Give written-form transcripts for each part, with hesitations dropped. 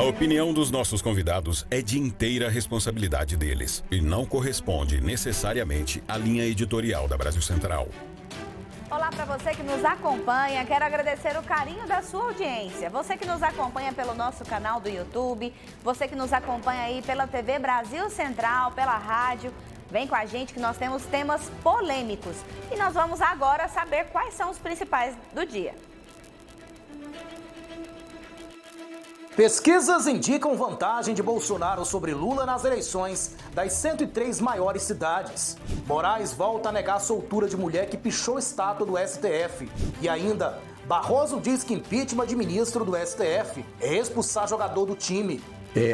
A opinião dos nossos convidados é de inteira responsabilidade deles e não corresponde necessariamente à linha editorial da Brasil Central. Olá para você que nos acompanha, quero agradecer o carinho da sua audiência. Você que nos acompanha pelo nosso canal do YouTube, você que nos acompanha aí pela TV Brasil Central, pela rádio, vem com a gente que nós temos temas polêmicos. E nós vamos agora saber quais são os principais do dia. Pesquisas indicam vantagem de Bolsonaro sobre Lula nas eleições das 103 maiores cidades. Moraes volta a negar a soltura de mulher que pichou estátua do STF. E ainda, Barroso diz que impeachment de ministro do STF é expulsar jogador do time.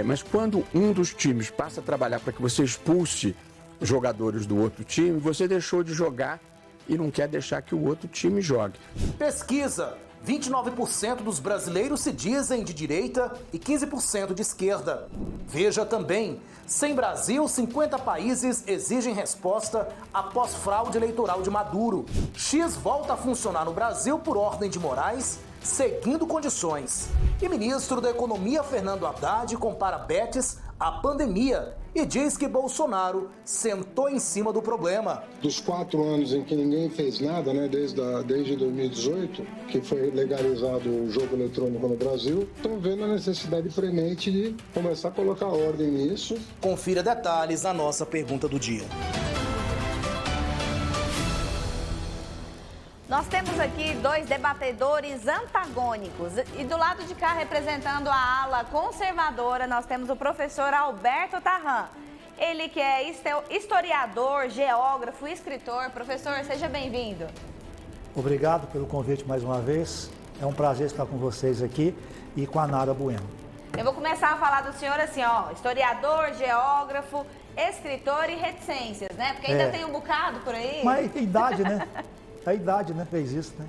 Mas quando um dos times passa a trabalhar para que você expulse jogadores do outro time, você deixou de jogar e não quer deixar que o outro time jogue. Pesquisa: 29% dos brasileiros se dizem de direita e 15% de esquerda. Veja também, sem Brasil, 50 países exigem resposta após fraude eleitoral de Maduro. X volta a funcionar no Brasil por ordem de Moraes, seguindo condições. E ministro da Economia, Fernando Haddad, compara Betis à pandemia e diz que Bolsonaro sentou em cima do problema. Dos 4 anos em que ninguém fez nada, desde 2018, que foi legalizado o jogo eletrônico no Brasil, estão vendo a necessidade premente de começar a colocar ordem nisso. Confira detalhes na nossa pergunta do dia. Nós temos aqui dois debatedores antagônicos e do lado de cá, representando a ala conservadora, nós temos o professor Alberto Tarran. Ele que é historiador, geógrafo, escritor. Professor, seja bem-vindo. Obrigado pelo convite mais uma vez. É um prazer estar com vocês aqui e com a Nara Bueno. Eu vou começar a falar do senhor assim, historiador, geógrafo, escritor e reticências, né? Porque ainda tem um bocado por aí. Mas a idade, né? A idade, né? Fez isso, né?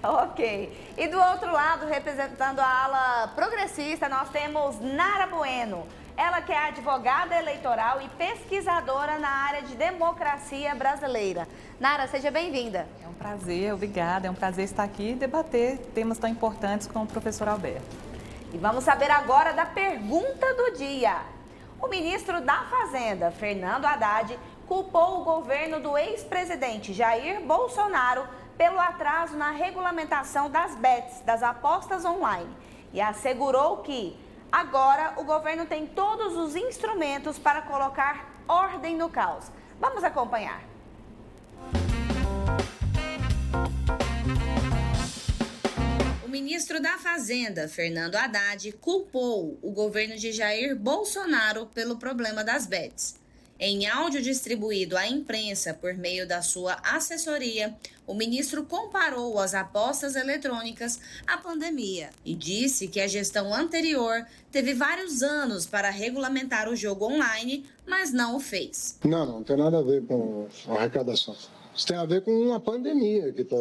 Ok. E do outro lado, representando a ala progressista, nós temos Nara Bueno. Ela que é advogada eleitoral e pesquisadora na área de democracia brasileira. Nara, seja bem-vinda. É um prazer, obrigada. É um prazer estar aqui e debater temas tão importantes com o professor Alberto. E vamos saber agora da pergunta do dia. O ministro da Fazenda, Fernando Haddad, culpou o governo do ex-presidente Jair Bolsonaro pelo atraso na regulamentação das bets, das apostas online, e assegurou que agora o governo tem todos os instrumentos para colocar ordem no caos. Vamos acompanhar. O ministro da Fazenda, Fernando Haddad, culpou o governo de Jair Bolsonaro pelo problema das bets. Em áudio distribuído à imprensa por meio da sua assessoria, o ministro comparou as apostas eletrônicas à pandemia e disse que a gestão anterior teve vários anos para regulamentar o jogo online, mas não o fez. Não tem nada a ver com a arrecadação. Isso tem a ver com uma pandemia que está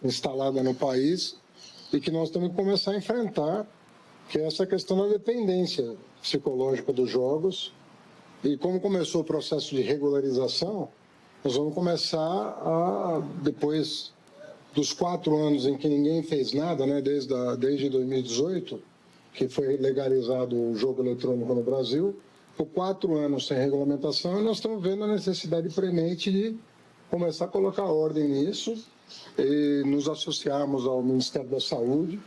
instalada no país e que nós temos que começar a enfrentar, que é essa questão da dependência psicológica dos jogos. E como começou o processo de regularização, nós vamos começar a, depois dos 4 anos em que ninguém fez nada, desde 2018, que foi legalizado o jogo eletrônico no Brasil, por 4 anos sem regulamentação, e nós estamos vendo a necessidade premente de começar a colocar ordem nisso e nos associarmos ao Ministério da Saúde,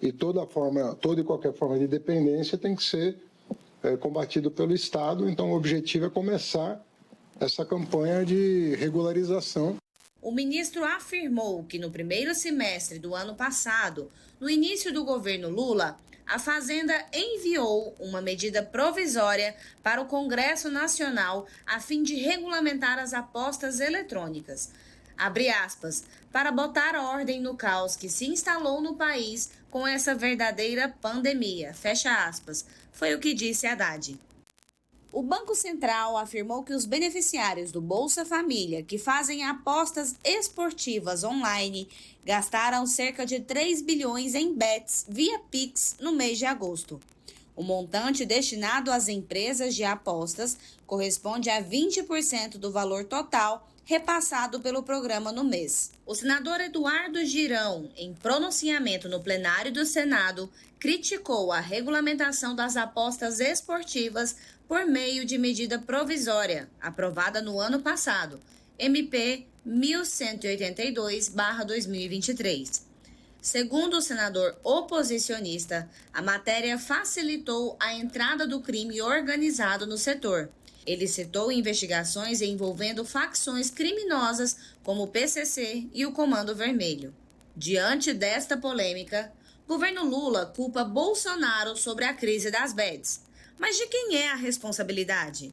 e toda e qualquer forma de dependência tem que ser combatido pelo Estado. Então o objetivo é começar essa campanha de regularização. O ministro afirmou que no primeiro semestre do ano passado, no início do governo Lula, a Fazenda enviou uma medida provisória para o Congresso Nacional a fim de regulamentar as apostas eletrônicas. Abre aspas, para botar ordem no caos que se instalou no país com essa verdadeira pandemia. Fecha aspas. Foi o que disse Haddad. O Banco Central afirmou que os beneficiários do Bolsa Família, que fazem apostas esportivas online, gastaram cerca de 3 bilhões em bets via Pix no mês de agosto. O montante destinado às empresas de apostas corresponde a 20% do valor total repassado pelo programa no mês. O senador Eduardo Girão, em pronunciamento no plenário do Senado, criticou a regulamentação das apostas esportivas por meio de medida provisória, aprovada no ano passado, MP 1182/2023. Segundo o senador oposicionista, a matéria facilitou a entrada do crime organizado no setor. Ele citou investigações envolvendo facções criminosas como o PCC e o Comando Vermelho. Diante desta polêmica, o governo Lula culpa Bolsonaro sobre a crise das bets. Mas de quem é a responsabilidade?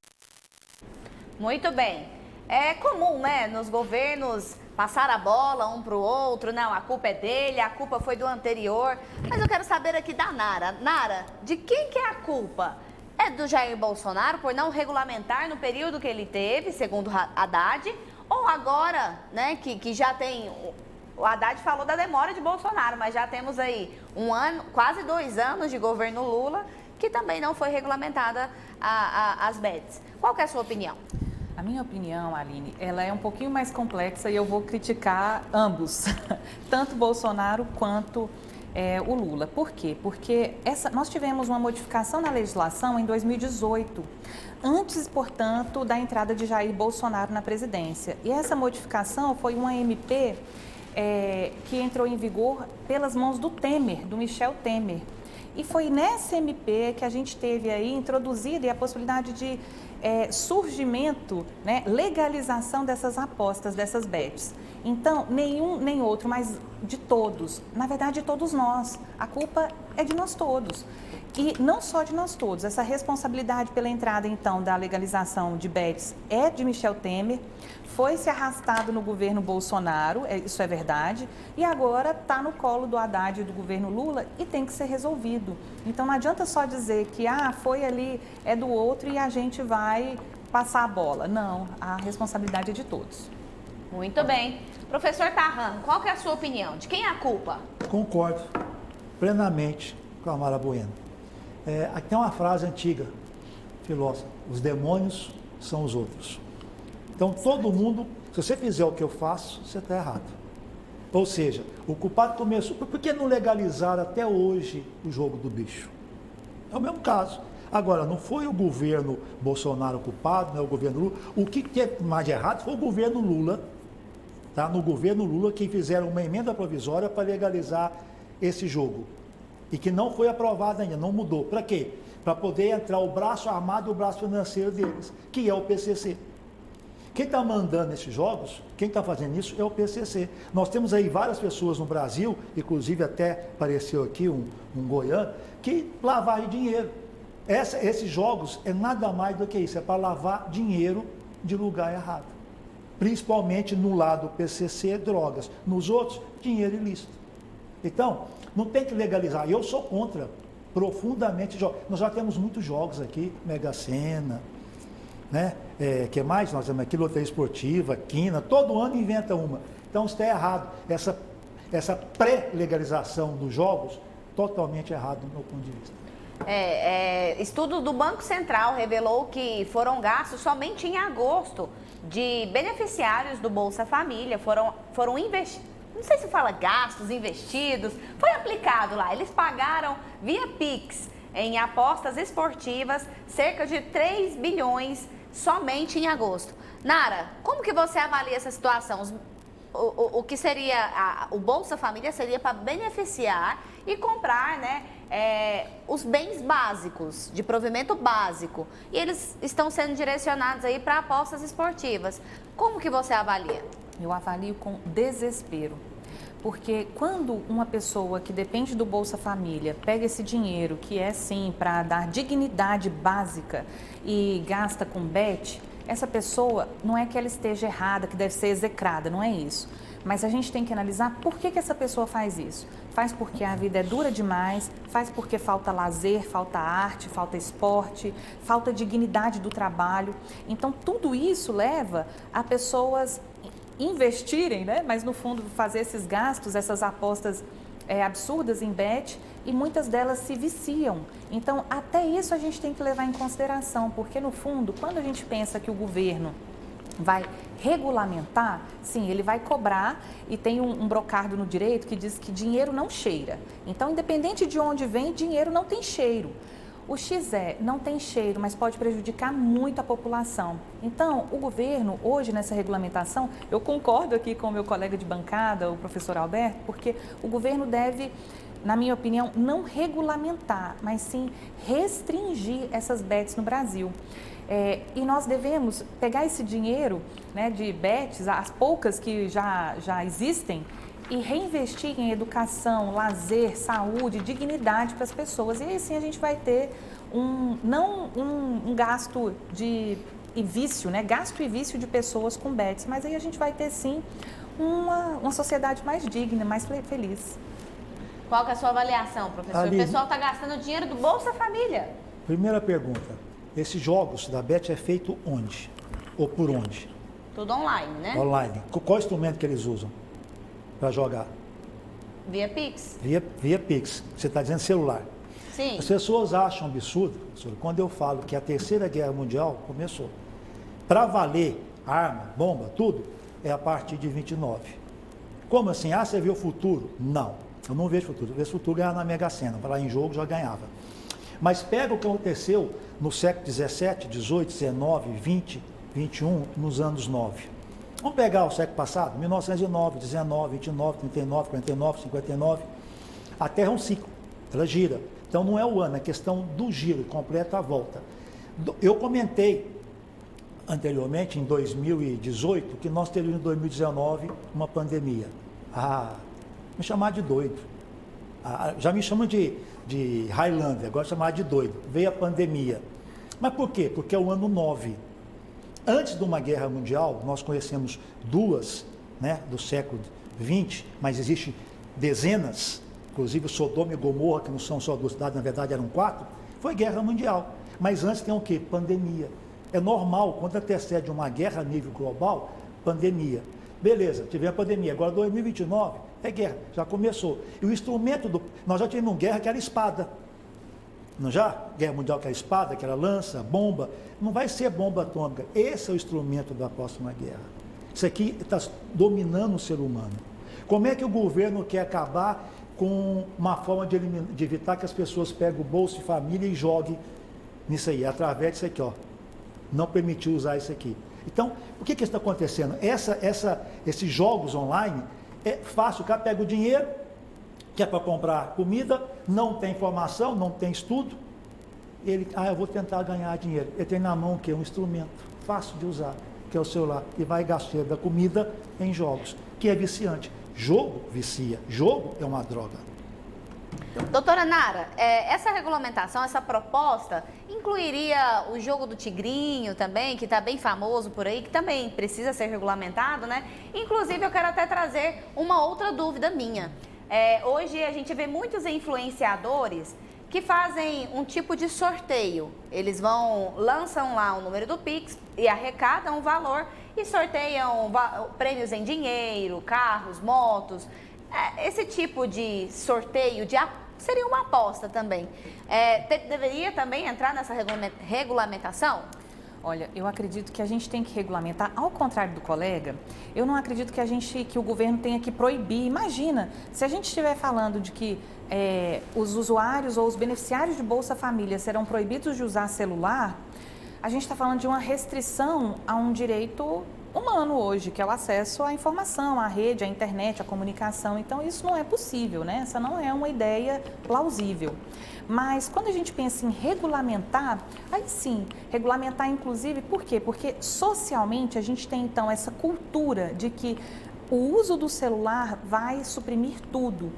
Muito bem. É comum, né, nos governos passar a bola um para o outro. Não, a culpa é dele, a culpa foi do anterior. Mas eu quero saber aqui da Nara. Nara, de quem que é a culpa? É do Jair Bolsonaro por não regulamentar no período que ele teve, segundo Haddad? Ou agora, né, que já tem... O Haddad falou da demora de Bolsonaro, mas já temos aí um ano, quase 2 anos de governo Lula, que também não foi regulamentada as bets. Qual que é a sua opinião? A minha opinião, Aline, ela é um pouquinho mais complexa e eu vou criticar ambos, tanto Bolsonaro quanto o Lula. Por quê? Porque nós tivemos uma modificação na legislação em 2018, antes, portanto, da entrada de Jair Bolsonaro na presidência. E essa modificação foi uma MP que entrou em vigor pelas mãos do Temer, do Michel Temer. E foi nessa MP que a gente teve aí introduzida a possibilidade de surgimento, né, legalização dessas apostas, dessas bets. Então, nenhum nem outro, mas de todos, na verdade de todos nós. A culpa é de nós todos. E não só de nós todos, essa responsabilidade pela entrada, então, da legalização de bets é de Michel Temer, foi se arrastado no governo Bolsonaro, isso é verdade, e agora está no colo do Haddad e do governo Lula e tem que ser resolvido. Então não adianta só dizer que foi ali, é do outro e a gente vai passar a bola. Não, a responsabilidade é de todos. Muito bem. Professor Tarrano, qual que é a sua opinião? De quem é a culpa? Concordo plenamente com a Mara Bueno. Aqui tem uma frase antiga, filósofa: os demônios são os outros. Então, todo mundo, se você fizer o que eu faço, você está errado. Ou seja, o culpado começou... Por que não legalizar até hoje o jogo do bicho? É o mesmo caso. Agora, não foi o governo Bolsonaro culpado, não é o governo Lula. O que teve mais de errado foi o governo Lula, tá? No governo Lula, que fizeram uma emenda provisória para legalizar esse jogo. E que não foi aprovada ainda, não mudou. Para quê? Para poder entrar o braço armado e o braço financeiro deles, que é o PCC. Quem está mandando esses jogos, quem está fazendo isso é o PCC. Nós temos aí várias pessoas no Brasil, inclusive até apareceu aqui um goiano, que lavagem de dinheiro. Esses jogos é nada mais do que isso, é para lavar dinheiro de lugar errado. Principalmente no lado PCC, drogas. Nos outros, dinheiro ilícito. Então, não tem que legalizar. Eu sou contra profundamente jogos. Nós já temos muitos jogos aqui, Mega Sena, né? Que mais? Nós temos aqui loteria esportiva, quina, todo ano inventa uma. Então isso está errado. Essa pré-legalização dos jogos, totalmente errado do meu ponto de vista. Estudo do Banco Central revelou que foram gastos somente em agosto de beneficiários do Bolsa Família, foram investidos. Não sei se fala gastos, investidos, foi aplicado lá. Eles pagaram via Pix em apostas esportivas cerca de 3 bilhões somente em agosto. Nara, como que você avalia essa situação? O que seria, o Bolsa Família seria para beneficiar e comprar, né, os bens básicos, de provimento básico. E eles estão sendo direcionados aí para apostas esportivas. Como que você avalia? Eu avalio com desespero, porque quando uma pessoa que depende do Bolsa Família pega esse dinheiro, que é sim para dar dignidade básica, e gasta com bet, essa pessoa não é que ela esteja errada, que deve ser execrada, não é isso. Mas a gente tem que analisar por que essa pessoa faz isso. Faz porque a vida é dura demais, faz porque falta lazer, falta arte, falta esporte, falta dignidade do trabalho. Então, tudo isso leva a pessoas investirem, né? Mas no fundo fazer esses gastos, essas apostas absurdas em bet, e muitas delas se viciam. Então, até isso a gente tem que levar em consideração, porque no fundo, quando a gente pensa que o governo vai regulamentar, sim, ele vai cobrar, e tem um brocardo no direito que diz que dinheiro não cheira. Então, independente de onde vem, dinheiro não tem cheiro. O XE não tem cheiro, mas pode prejudicar muito a população. Então, o governo, hoje, nessa regulamentação, eu concordo aqui com o meu colega de bancada, o professor Alberto, porque o governo deve, na minha opinião, não regulamentar, mas sim restringir essas bets no Brasil. E nós devemos pegar esse dinheiro, né, de bets, as poucas que já existem, e reinvestir em educação, lazer, saúde, dignidade para as pessoas. E aí sim a gente vai ter não um gasto e vício, né? Gasto e vício de pessoas com bets, mas aí a gente vai ter sim uma sociedade mais digna, mais feliz. Qual que é a sua avaliação, professor? Aline, o pessoal está gastando dinheiro do Bolsa Família. Primeira pergunta, esses jogos da Bet é feito onde? Ou por onde? Tudo online, né? Online. Qual instrumento que eles usam para jogar? Via Pix. Via Pix. Você está dizendo celular. Sim. As pessoas acham absurdo, professor, quando eu falo que a Terceira Guerra Mundial começou. Para valer arma, bomba, tudo, é a partir de 29. Como assim? Ah, você vê o futuro? Não, eu não vejo futuro. Eu vejo futuro ganhar na Mega Sena. Falar em jogo, já ganhava. Mas pega o que aconteceu no século 17, 18, 19, 20, 21, nos anos 9. Vamos pegar o século passado, 1909, 19, 29, 39, 49, 59. A Terra é um ciclo, ela gira. Então não é o ano, é questão do giro, completa a volta. Eu comentei anteriormente, em 2018, que nós teríamos em 2019 uma pandemia. Me chamar de doido. Já me chamam de Highlander, agora chamar de doido. Veio a pandemia. Mas por quê? Porque é o ano 9. Antes de uma guerra mundial, nós conhecemos duas, né, do século XX, mas existem dezenas, inclusive Sodoma e Gomorra, que não são só duas cidades, na verdade eram 4, foi guerra mundial. Mas antes tem o quê? Pandemia. É normal, quando antecede uma guerra a nível global, pandemia. Beleza, tivemos a pandemia, agora 2029 é guerra, já começou. E o instrumento nós já tivemos guerra que era espada. Não já? Guerra mundial que era espada, que era lança, bomba. Não vai ser bomba atômica. Esse é o instrumento da próxima guerra. Isso aqui está dominando o ser humano. Como é que o governo quer acabar com uma forma de evitar que as pessoas peguem o Bolsa Família e joguem nisso aí, através disso aqui, ó. Não permitiu usar isso aqui. Então, o que está acontecendo? Esses jogos online, é fácil, o cara pega o dinheiro, que é para comprar comida, não tem informação, não tem estudo, eu vou tentar ganhar dinheiro. Ele tem na mão o quê? Um instrumento fácil de usar, que é o celular, e vai gastar da comida em jogos, que é viciante. Jogo vicia, jogo é uma droga. Doutora Nara, essa regulamentação, essa proposta, incluiria o jogo do tigrinho também, que está bem famoso por aí, que também precisa ser regulamentado, né? Inclusive, eu quero até trazer uma outra dúvida minha. Hoje a gente vê muitos influenciadores que fazem um tipo de sorteio. Eles lançam lá o número do Pix e arrecadam um valor e sorteiam prêmios em dinheiro, carros, motos. Esse tipo de sorteio seria uma aposta também. Deveria também entrar nessa regulamentação? Olha, eu acredito que a gente tem que regulamentar, ao contrário do colega, eu não acredito que o governo tenha que proibir. Imagina, se a gente estiver falando de que os usuários ou os beneficiários de Bolsa Família serão proibidos de usar celular, a gente está falando de uma restrição a um direito humano hoje, que é o acesso à informação, à rede, à internet, à comunicação. Então, isso não é possível, né? Essa não é uma ideia plausível. Mas, quando a gente pensa em regulamentar, aí sim, regulamentar inclusive, por quê? Porque socialmente a gente tem, então, essa cultura de que o uso do celular vai suprimir tudo,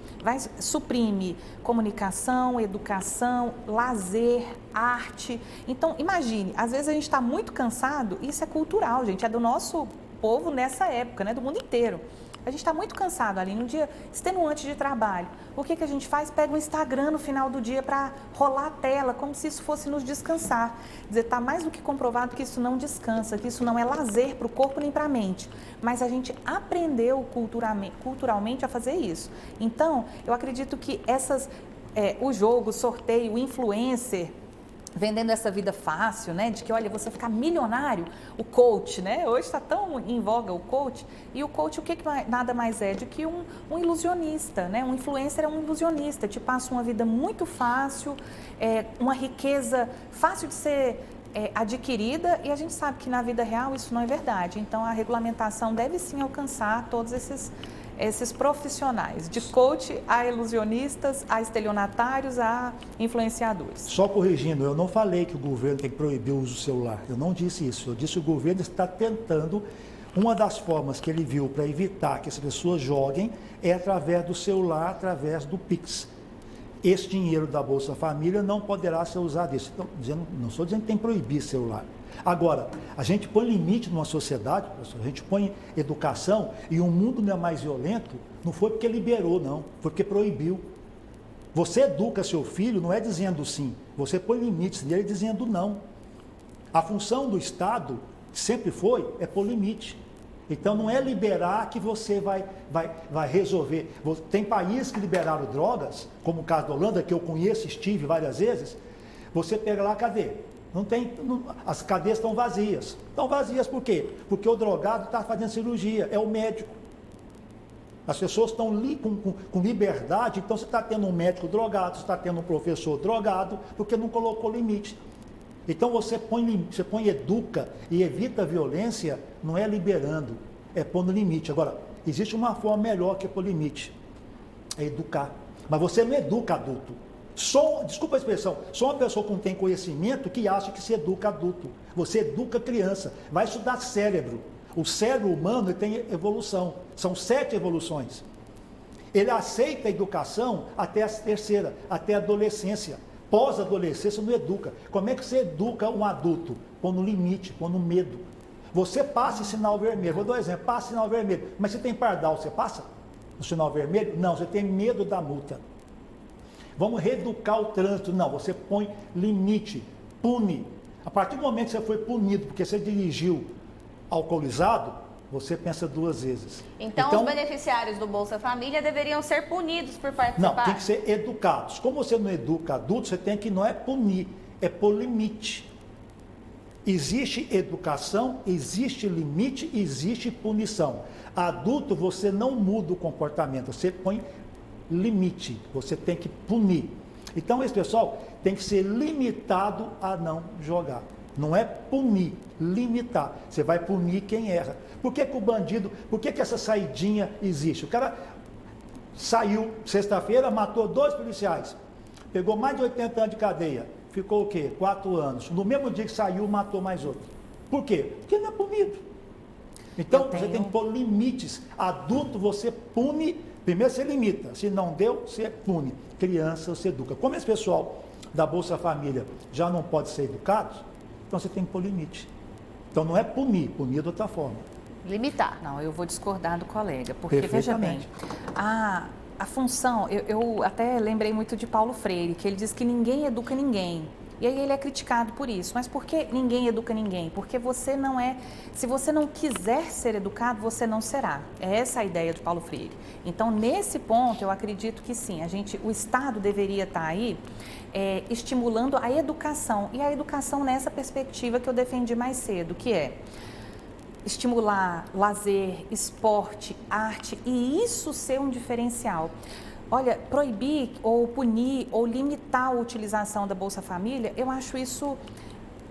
suprime comunicação, educação, lazer, arte. Então, imagine, às vezes a gente está muito cansado, isso é cultural, gente, é do nosso povo nessa época, né, do mundo inteiro. A gente está muito cansado ali, num dia extenuante de trabalho. O que a gente faz? Pega o Instagram no final do dia para rolar a tela, como se isso fosse nos descansar. Quer dizer, está mais do que comprovado que isso não descansa, que isso não é lazer para o corpo nem para a mente. Mas a gente aprendeu culturalmente a fazer isso. Então, eu acredito que o jogo, o sorteio, o influencer, vendendo essa vida fácil, né? De que, olha, você ficar milionário, o coach, né? Hoje está tão em voga o coach. E o coach, o que nada mais é do que um ilusionista, né? Um influencer é um ilusionista, te passa uma vida muito fácil, uma riqueza fácil de ser adquirida, e a gente sabe que na vida real isso não é verdade. Então, a regulamentação deve sim alcançar todos esses profissionais, de coach a ilusionistas, a estelionatários, a influenciadores. Só corrigindo, eu não falei que o governo tem que proibir o uso do celular. Eu não disse isso. Eu disse que o governo está tentando. Uma das formas que ele viu para evitar que as pessoas joguem é através do celular, através do Pix. Esse dinheiro da Bolsa Família não poderá ser usado isso. Não estou dizendo que tem que proibir celular. Agora, a gente põe limite numa sociedade, professor, a gente põe educação, e o mundo não é mais violento, não foi porque liberou, não, foi porque proibiu. Você educa seu filho, não é dizendo sim, você põe limites nele dizendo não. A função do Estado, sempre foi, é pôr limite. Então, não é liberar que você vai resolver. Tem países que liberaram drogas, como o caso da Holanda, que eu conheço, estive várias vezes. Você pega lá, cadê? As cadeias estão vazias. Estão vazias por quê? Porque o drogado está fazendo cirurgia, é o médico. As pessoas estão com liberdade, então você está tendo um médico drogado, você está tendo um professor drogado, porque não colocou limite. Então você põe educa e evita a violência, não é liberando, é pondo limite. Agora, existe uma forma melhor que pôr limite, é educar. Mas você não educa adulto. Desculpa a expressão, só uma pessoa que não tem conhecimento que acha que se educa adulto. Você educa criança, vai estudar cérebro. O cérebro humano tem evolução, são 7 evoluções. Ele aceita a educação até a terceira, até a adolescência. Pós-adolescência não educa. Como é que você educa um adulto? Pondo limite, pondo medo. Você passa em sinal vermelho, vou dar um exemplo, passa em sinal vermelho, mas você tem pardal, você passa no sinal vermelho? Não, você tem medo da multa. Vamos reeducar o trânsito. Não, você põe limite, pune. A partir do momento que você foi punido porque você dirigiu alcoolizado, você pensa 2 vezes. Então os beneficiários do Bolsa Família deveriam ser punidos por participar? Não, tem que ser educados. Como você não educa adultos, você tem que não é punir, é pôr limite. Existe educação, existe limite, existe punição. Adulto, você não muda o comportamento, você põe limite, você tem que punir. Então esse pessoal tem que ser limitado a não jogar. Não é punir, limitar. Você vai punir quem erra. Por que o bandido, por que essa saidinha existe? O cara saiu sexta-feira, matou 2 policiais, pegou mais de 80 anos de cadeia, ficou o quê? 4 anos. No mesmo dia que saiu, matou mais outro. Por quê? Porque não é punido. Então, você tem que pôr limites. Adulto, você pune, primeiro você limita, se não deu, você pune. Criança, você educa. Como esse pessoal da Bolsa Família já não pode ser educado, então você tem que pôr limite. Então não é punir, punir de outra forma. Limitar. Não, eu vou discordar do colega, porque veja bem, a função, eu até lembrei muito de Paulo Freire, que ele diz que ninguém educa ninguém. E aí ele é criticado por isso. Mas por que ninguém educa ninguém? Porque você não é... Se você não quiser ser educado, você não será. É essa a ideia de Paulo Freire. Então, nesse ponto, eu acredito que sim, o Estado deveria estar aí estimulando a educação. E a educação nessa perspectiva que eu defendi mais cedo, que é estimular lazer, esporte, arte, e isso ser um diferencial. Olha, proibir ou punir ou limitar a utilização da Bolsa Família, eu acho isso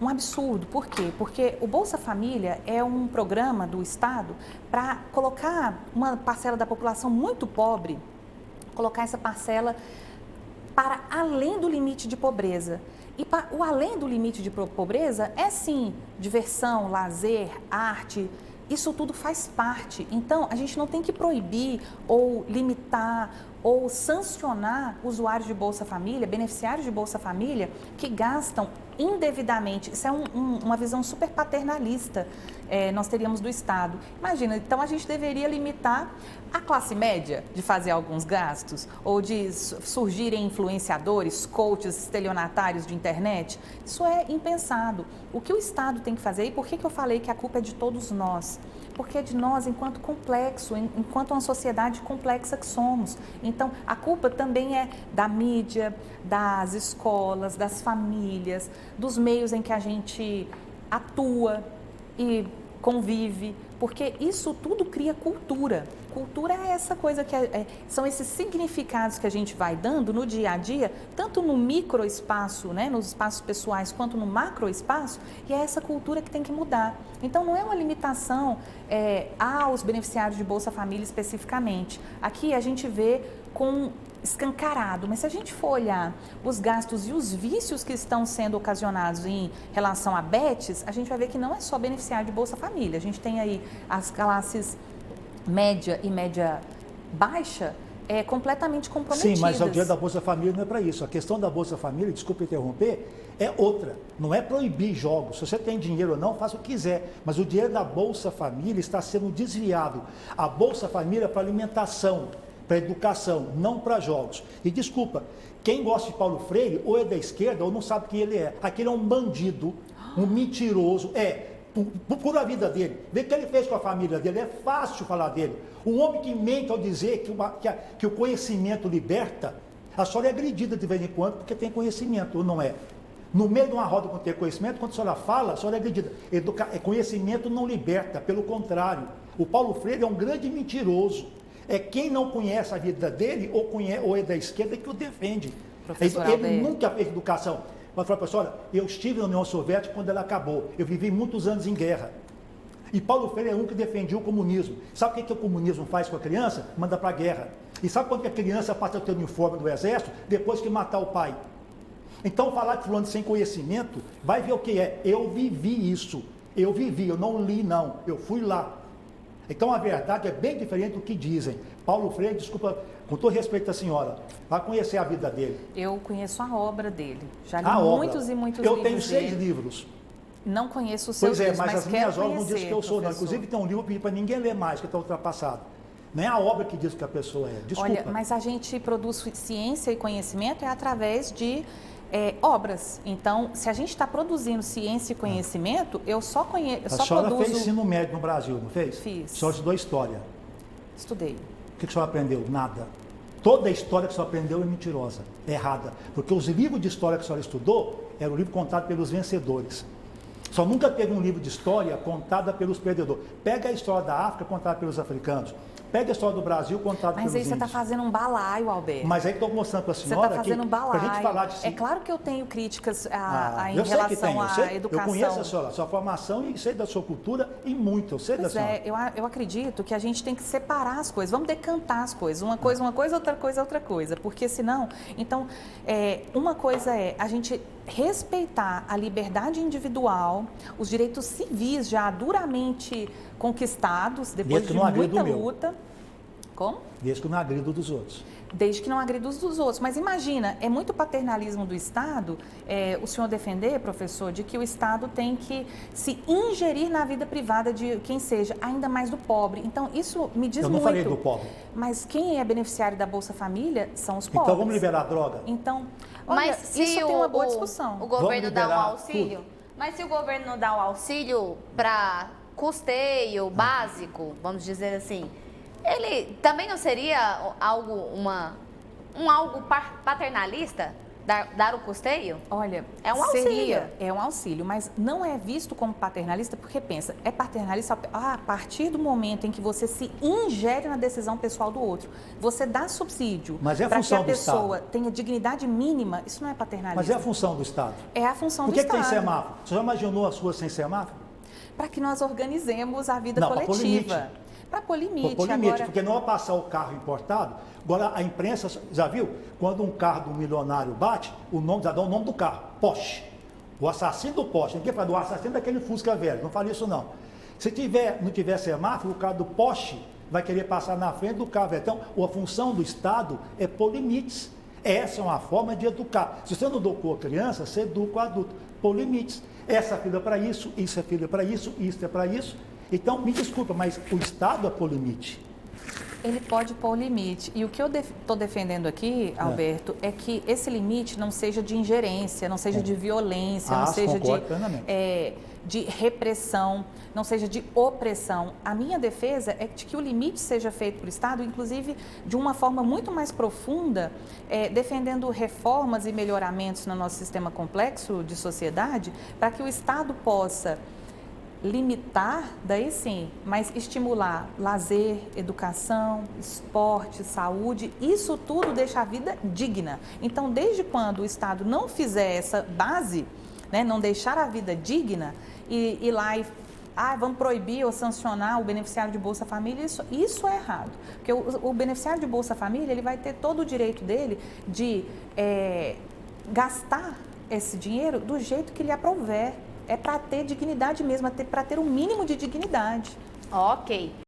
um absurdo. Por quê? Porque o Bolsa Família é um programa do Estado para colocar uma parcela da população muito pobre, colocar essa parcela para além do limite de pobreza. E o além do limite de pobreza é sim diversão, lazer, arte. Isso tudo faz parte. Então, a gente não tem que proibir ou limitar ou sancionar usuários de Bolsa Família, beneficiários de Bolsa Família, que gastam indevidamente. Isso é uma visão super paternalista, nós teríamos do Estado. Imagina, então a gente deveria limitar a classe média de fazer alguns gastos, ou de surgirem influenciadores, coaches, estelionatários de internet. Isso é impensado. O que o Estado tem que fazer, e por que eu falei que a culpa é de todos nós? porque é de nós enquanto complexo, enquanto uma sociedade complexa que somos. Então, a culpa também é da mídia, das escolas, das famílias, dos meios em que a gente atua e convive, porque isso tudo cria cultura. Cultura é essa coisa que são esses significados que a gente vai dando no dia a dia, tanto no microespaço, né, nos espaços pessoais, quanto no macroespaço, e é essa cultura que tem que mudar. Então, não é uma limitação aos beneficiários de Bolsa Família especificamente. Aqui a gente vê com escancarado, mas se a gente for olhar os gastos e os vícios que estão sendo ocasionados em relação a BETs, a gente vai ver que não é só beneficiário de Bolsa Família. A gente tem aí as classes média e média baixa completamente comprometidas. Sim, mas o dinheiro da Bolsa Família não é para isso. A questão da Bolsa Família, desculpe interromper, é outra. Não é proibir jogos. Se você tem dinheiro ou não, faça o que quiser. Mas o dinheiro da Bolsa Família está sendo desviado. A Bolsa Família é para alimentação, para educação, não para jogos. E desculpa, quem gosta de Paulo Freire ou é da esquerda ou não sabe quem ele é. Aquele é um bandido, um mentiroso. Procura a vida dele, vê o que ele fez com a família dele, é fácil falar dele. Um homem que mente ao dizer que o conhecimento liberta, a senhora é agredida de vez em quando porque tem conhecimento, ou não é? No meio de uma roda com ter conhecimento, quando a senhora fala, a senhora é agredida. Conhecimento não liberta, pelo contrário. O Paulo Freire é um grande mentiroso. É quem não conhece a vida dele ou é da esquerda que o defende. Ele nunca fez educação. Mas falou, professora, eu estive na União Soviética quando ela acabou. Eu vivi muitos anos em guerra. E Paulo Freire é um que defendia o comunismo. Sabe o que o comunismo faz com a criança? Manda para a guerra. E sabe quando que a criança passa a ter o uniforme do exército? Depois que matar o pai. Então, falar de fulano sem conhecimento, vai ver o que é. Eu vivi isso. Eu vivi, eu não li não. Eu fui lá. Então, a verdade é bem diferente do que dizem. Paulo Freire, desculpa, com todo respeito à senhora, vai conhecer a vida dele. Eu conheço a obra dele. Já li muitos e muitos livros. Eu tenho 6 livros. Não conheço os seus livros, mas as minhas obras não dizem que eu sou, professor. não. Inclusive, tem um livro que eu pedi para ninguém ler mais, que está ultrapassado. Nem a obra que diz que a pessoa é. Desculpa. Olha, mas a gente produz ciência e conhecimento através de obras. Então, se a gente está produzindo ciência e conhecimento, eu só conheço. A senhora fez ensino médio no Brasil, não fez? Fiz. A senhora estudou história. Estudei. O que a senhora aprendeu? Nada. Toda a história que a senhora aprendeu é mentirosa, é errada. Porque os livros de história que a senhora estudou eram livros contados pelos vencedores. Só nunca teve um livro de história contada pelos perdedores. Pega a história da África contada pelos africanos. Pega a história do Brasil contada pelos índios. Mas aí você está fazendo um balaio, Alberto. Mas aí estou mostrando para a senhora você tá fazendo um balaio. para a gente falar de... É claro que eu tenho críticas em eu sei relação que tem, à educação. Eu conheço a sua formação e sei da sua cultura e muito, eu sei da senhora. Eu acredito que a gente tem que separar as coisas, vamos decantar as coisas. Uma coisa, outra coisa. Porque senão, então, uma coisa é a gente respeitar a liberdade individual, os direitos civis já duramente conquistados, depois de muita luta. Como? Desde que não agrida dos outros. Desde que não agrida os dos outros. Mas imagina, é muito paternalismo do Estado o senhor defender, professor, de que o Estado tem que se ingerir na vida privada de quem seja, ainda mais do pobre. Então, isso me diz muito. Eu não falei do pobre. Mas quem é beneficiário da Bolsa Família são os pobres. Então, vamos liberar a droga? Então, olha, mas se isso tem uma boa discussão. O governo dá um auxílio, mas se o governo não dá um auxílio para custeio básico, vamos dizer assim, ele também não seria algo paternalista, dar o custeio? Olha, é um auxílio. É um auxílio, mas não é visto como paternalista, porque pensa, é paternalista a partir do momento em que você se ingere na decisão pessoal do outro. Você dá subsídio para que a pessoa tenha dignidade mínima, isso não é paternalista. Mas é a função do Estado. É a função do Estado. Por que tem semáforo? Você já imaginou as ruas sem semáforo? Para que nós organizemos a vida coletiva. Para pôr limite. Agora... Porque não vai passar o carro importado. Agora, a imprensa, já viu? Quando um carro do milionário bate, já dá o nome do carro, Porsche. O assassino do Porsche. Ninguém fala do assassino daquele Fusca velho. Não fala isso, não. Se não tiver semáforo, o carro do Porsche vai querer passar na frente do carro velho. Então, a função do Estado é pôr limites. Essa é uma forma de educar. Se você não educou a criança, você educa o adulto. Pôr limites. Essa filha é para isso é filha para isso é para isso. Então, me desculpa, mas o Estado é pôr limite. Ele pode pôr limite. E o que eu estou defendendo aqui, Alberto, é que esse limite não seja de ingerência, não seja de violência, não seja de de repressão, não seja de opressão. A minha defesa é de que o limite seja feito para o Estado, inclusive de uma forma muito mais profunda, defendendo reformas e melhoramentos no nosso sistema complexo de sociedade, para que o Estado possa limitar, daí sim, mas estimular lazer, educação, esporte, saúde, isso tudo deixa a vida digna. Então, desde quando o Estado não fizer essa base, né, não deixar a vida digna e ir lá e vamos proibir ou sancionar o beneficiário de Bolsa Família, isso é errado. Porque o beneficiário de Bolsa Família, ele vai ter todo o direito dele de gastar esse dinheiro do jeito que lhe aprouver. É para ter dignidade mesmo, para ter o mínimo de dignidade. Ok.